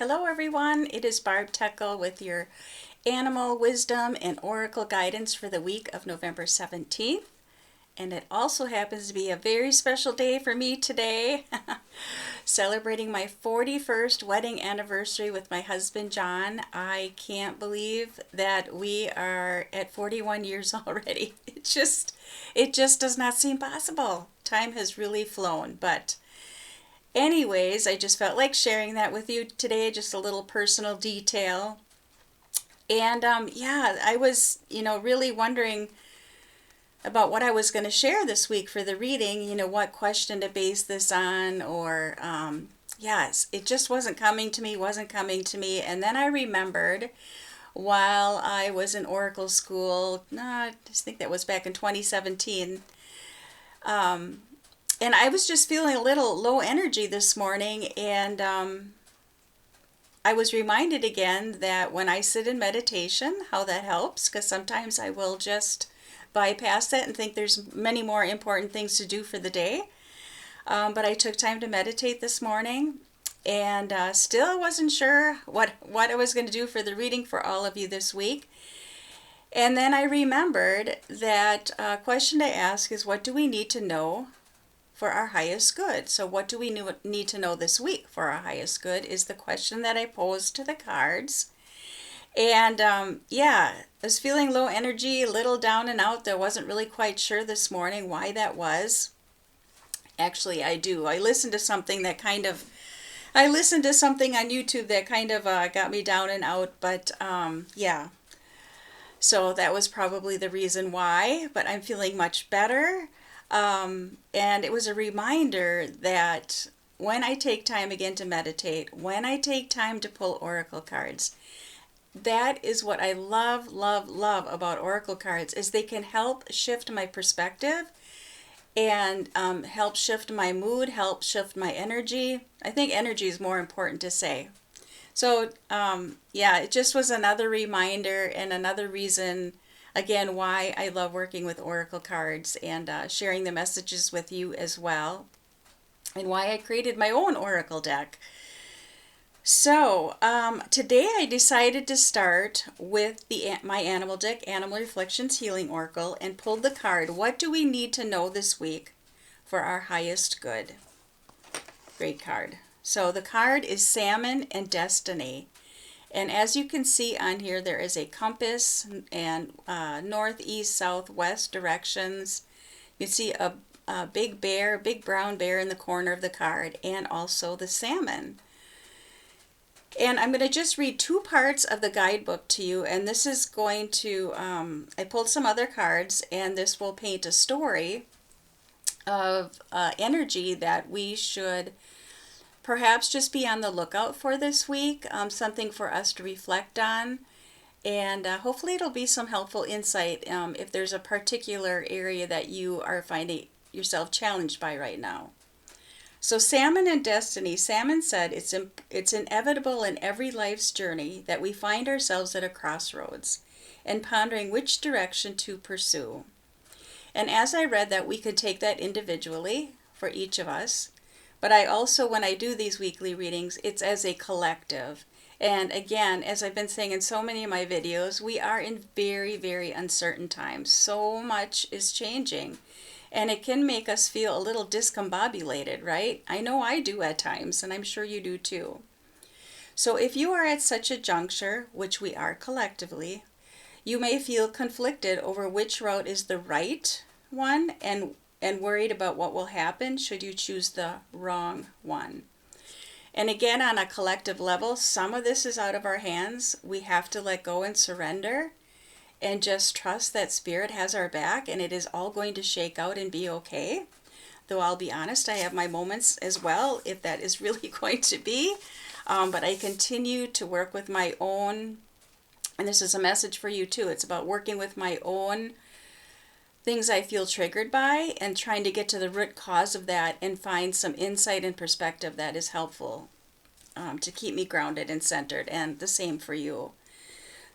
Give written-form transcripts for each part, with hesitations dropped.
Hello everyone, it is Barb Techel with your animal wisdom and oracle guidance for the week of November 17th. And it also happens to be a very special day for me today, celebrating my 41st wedding anniversary with my husband John. I can't believe that we are at 41 years already. It just does not seem possible. Time has really flown, but anyways, I just felt like sharing that with you today, just a little personal detail. And yeah, I was, really wondering about what I was going to share this week for the reading, what question to base this on, or yes, it just wasn't coming to me. And then I remembered while I was in Oracle school, I just think that was back in 2017. And I was just feeling a little low energy this morning, and I was reminded again that when I sit in meditation, how that helps, because sometimes I will just bypass that and think there's many more important things to do for the day. But I took time to meditate this morning, and still wasn't sure what I was going to do for the reading for all of you this week. And then I remembered that question to ask is, what do we need to know for our highest good? So what do we need to know this week for our highest good is the question that I posed to the cards. And yeah, I was feeling low energy, a little down and out. I wasn't really quite sure this morning why that was. Actually, I do. I listened to something on YouTube that kind of got me down and out. But yeah, so that was probably the reason why. But I'm feeling much better. And it was a reminder that when I take time again to meditate, when I take time to pull oracle cards, that is what I love about oracle cards, is they can help shift my perspective and help shift my mood, help shift my energy. I think energy is more important to say. So yeah, it just was another reminder and another reason, again, why I love working with oracle cards and sharing the messages with you as well, and why I created my own oracle deck. So today I decided to start with my animal deck, Animal Reflections Healing Oracle, and pulled the card, what do we need to know this week for our highest good? Great card. So the card is Salmon and Destiny. And as you can see on here, there is a compass and north, east, south, west directions. You can see a big brown bear in the corner of the card, and also the salmon. And I'm going to just read two parts of the guidebook to you, and this is going to, I pulled some other cards, and this will paint a story of energy that we should perhaps just be on the lookout for this week, something for us to reflect on, and hopefully it'll be some helpful insight if there's a particular area that you are finding yourself challenged by right now. So Salmon and Destiny. Salmon said, it's inevitable in every life's journey that we find ourselves at a crossroads and pondering which direction to pursue. And as I read that, we could take that individually for each of us. But I also, when I do these weekly readings, it's as a collective. And again, as I've been saying in so many of my videos, we are in very, very uncertain times. So much is changing. And it can make us feel a little discombobulated, right? I know I do at times, and I'm sure you do too. So if you are at such a juncture, which we are collectively, you may feel conflicted over which route is the right one, and worried about what will happen should you choose the wrong one. And again, on a collective level, some of this is out of our hands. We have to let go and surrender and just trust that Spirit has our back, and it is all going to shake out and be okay. Though I'll be honest, I have my moments as well, if that is really going to be. But I continue to work with my own, and this is a message for you too, it's about working with my own things I feel triggered by and trying to get to the root cause of that and find some insight and perspective that is helpful to keep me grounded and centered, and the same for you.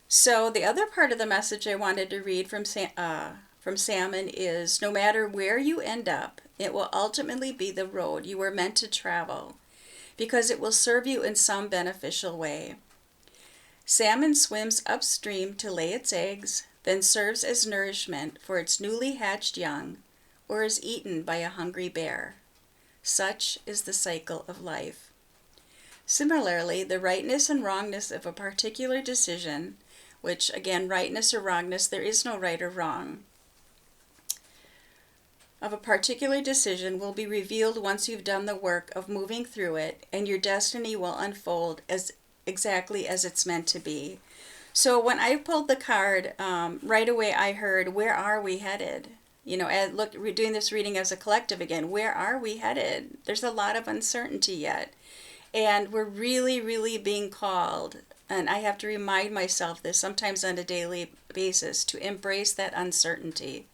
So the other part of the message I wanted to read from Salmon is, no matter where you end up, it will ultimately be the road you were meant to travel. because it will serve you in some beneficial way. Salmon swims upstream to lay its eggs, then serves as nourishment for its newly hatched young, or is eaten by a hungry bear. Such is the cycle of life. Similarly, the rightness and wrongness of a particular decision, which again, rightness or wrongness, there is no right or wrong, of a particular decision will be revealed once you've done the work of moving through it, and your destiny will unfold as exactly as it's meant to be. So when I pulled the card, right away I heard, where are we headed? You know, and look, we're doing this reading as a collective again. Where are we headed? There's a lot of uncertainty yet. And we're really, really being called, and I have to remind myself this sometimes on a daily basis, to embrace that uncertainty.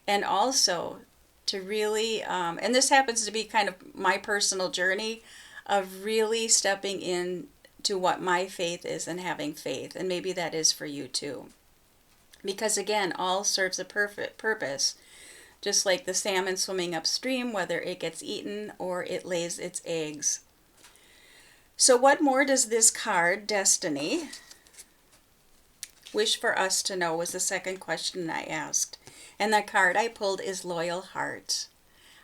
And also to really, and this happens to be kind of my personal journey of really stepping in to what my faith is and having faith. And maybe that is for you too. Because again, all serves a perfect purpose. Just like the salmon swimming upstream, whether it gets eaten or it lays its eggs. So what more does this card, Destiny, wish for us to know, was the second question I asked. And the card I pulled is Loyal Heart.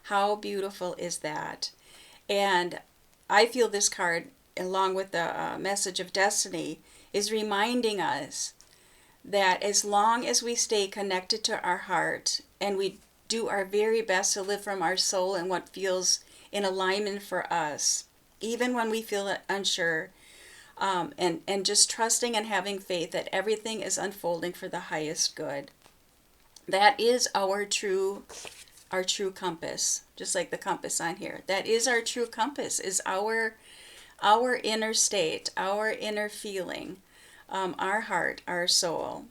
How beautiful is that? And I feel this card, along with the message of destiny, is reminding us that as long as we stay connected to our heart and we do our very best to live from our soul and what feels in alignment for us, even when we feel unsure, and just trusting and having faith that everything is unfolding for the highest good. That is our true compass, just like the compass on here. That is our true compass, is our inner state, our inner feeling, our heart, our soul.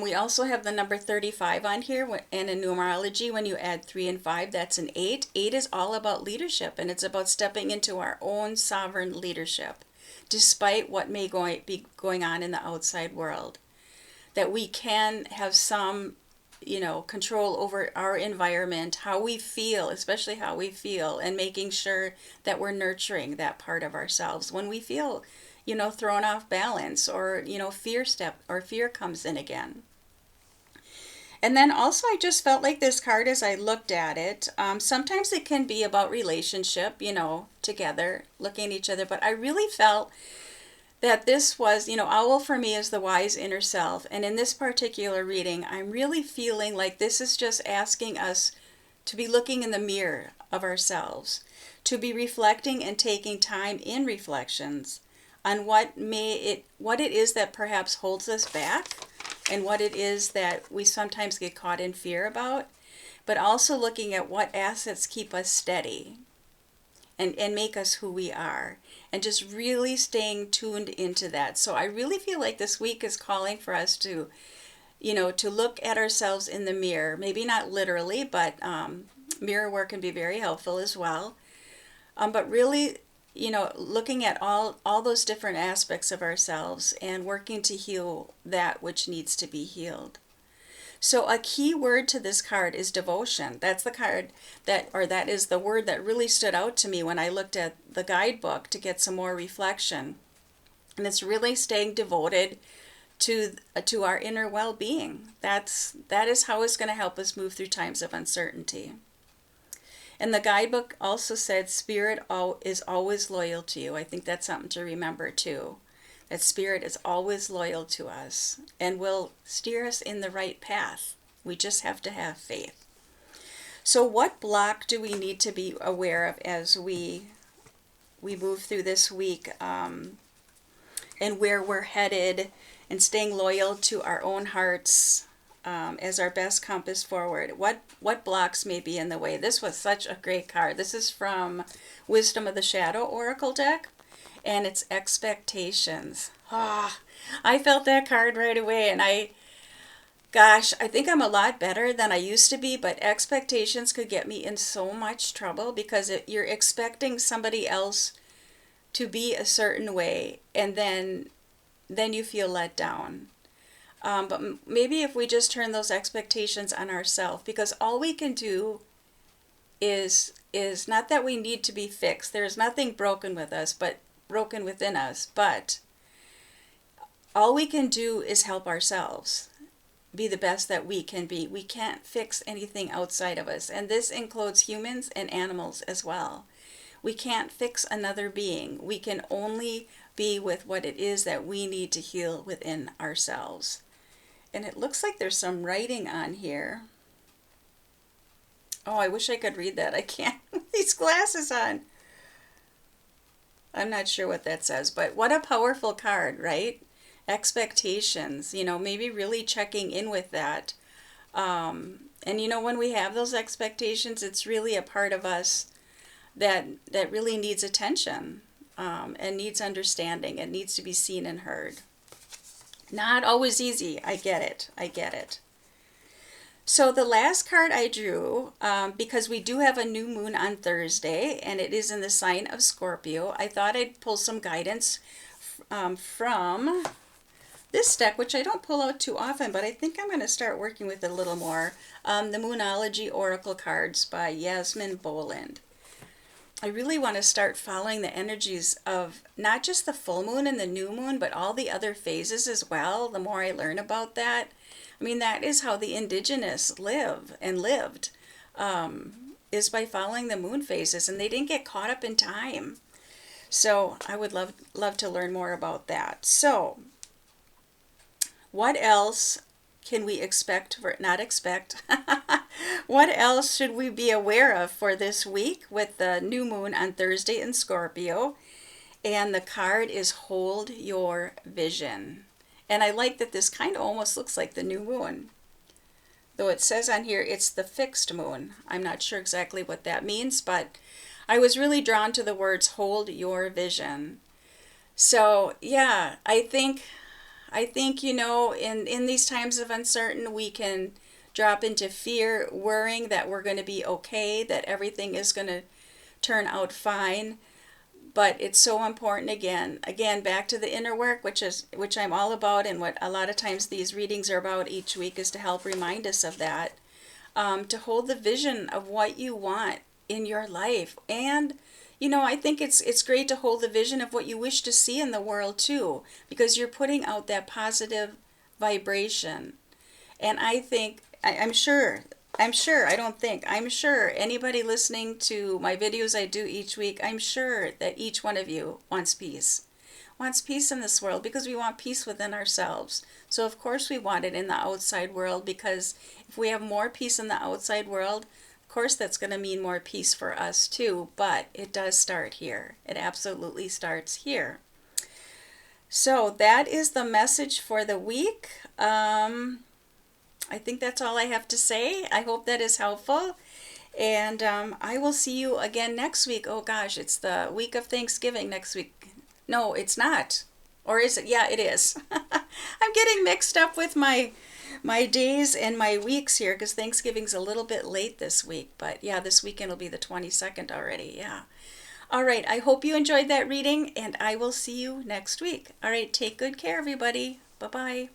We also have the number 35 on here, and in numerology, when you add 3 and 5, that's an 8. 8 is all about leadership, and it's about stepping into our own sovereign leadership, despite what may be going on in the outside world. That we can have some, control over our environment, how we feel, especially how we feel, and making sure that we're nurturing that part of ourselves when we feel thrown off balance, or fear comes in again. And then also I just felt like this card, as I looked at it, sometimes it can be about relationship, together, looking at each other, but I really felt that this was, owl for me is the wise inner self. And in this particular reading, I'm really feeling like this is just asking us to be looking in the mirror of ourselves, to be reflecting and taking time in reflections on what it is that perhaps holds us back, and what it is that we sometimes get caught in fear about, but also looking at what assets keep us steady and make us who we are, and just really staying tuned into that. So I really feel like this week is calling for us to look at ourselves in the mirror, maybe not literally, but mirror work can be very helpful as well. But really, looking at all those different aspects of ourselves and working to heal that which needs to be healed. So a key word to this card is devotion. That's the card that is the word that really stood out to me when I looked at the guidebook to get some more reflection. And it's really staying devoted to our inner well-being. That is how it's going to help us move through times of uncertainty. And the guidebook also said Spirit is always loyal to you. I think that's something to remember too. That Spirit is always loyal to us and will steer us in the right path. We just have to have faith. So what block do we need to be aware of as we move through this week, and where we're headed, and staying loyal to our own hearts as our best compass forward? What blocks may be in the way? This was such a great card. This is from Wisdom of the Shadow Oracle deck, and it's expectations. I felt that card right away, and I think I'm a lot better than I used to be, but expectations could get me in so much trouble, because you're expecting somebody else to be a certain way, and then you feel let down. But maybe if we just turn those expectations on ourselves, because all we can do is not that we need to be fixed. There's nothing broken with us, but broken within us. But all we can do is help ourselves be the best that we can be. We can't fix anything outside of us. And this includes humans and animals as well. We can't fix another being. We can only be with what it is that we need to heal within ourselves. And it looks like there's some writing on here. Oh, I wish I could read that. I can't with these glasses on. I'm not sure what that says, but what a powerful card, right? Expectations, maybe really checking in with that. And when we have those expectations, it's really a part of us that really needs attention, and needs understanding and needs to be seen and heard. Not always easy. I get it. So the last card I drew, because we do have a new moon on Thursday, and it is in the sign of Scorpio, I thought I'd pull some guidance from this deck, which I don't pull out too often, but I think I'm going to start working with it a little more. The Moonology Oracle cards by Yasmin Boland. I really want to start following the energies of not just the full moon and the new moon, but all the other phases as well. The more I learn about that, I mean, that is how the indigenous live and lived, is by following the moon phases, and they didn't get caught up in time. So I would love to learn more about that. So what else can we not expect? What else should we be aware of for this week with the new moon on Thursday in Scorpio? And the card is Hold Your Vision. And I like that this kind of almost looks like the new moon. Though it says on here it's the fixed moon. I'm not sure exactly what that means, but I was really drawn to the words Hold Your Vision. So yeah, I think in these times of uncertain, we can drop into fear, worrying that we're going to be okay, that everything is going to turn out fine. But it's so important, again, back to the inner work, which I'm all about, and what a lot of times these readings are about each week, is to help remind us of that, to hold the vision of what you want in your life. And I think it's great to hold the vision of what you wish to see in the world too, because you're putting out that positive vibration. And I think, I'm sure anybody listening to my videos I do each week, I'm sure that each one of you wants peace in this world, because we want peace within ourselves. So of course we want it in the outside world, because if we have more peace in the outside world, of course that's going to mean more peace for us too. But it does start here. It absolutely starts here. So that is the message for the week. I think that's all I have to say. I hope that is helpful. And I will see you again next week. Oh gosh, it's the week of Thanksgiving next week. No, it's not. Or is it? Yeah, it is. I'm getting mixed up with my days and my weeks here, because Thanksgiving's a little bit late this week. But yeah, this weekend will be the 22nd already. Yeah. All right. I hope you enjoyed that reading, and I will see you next week. All right. Take good care, everybody. Bye-bye.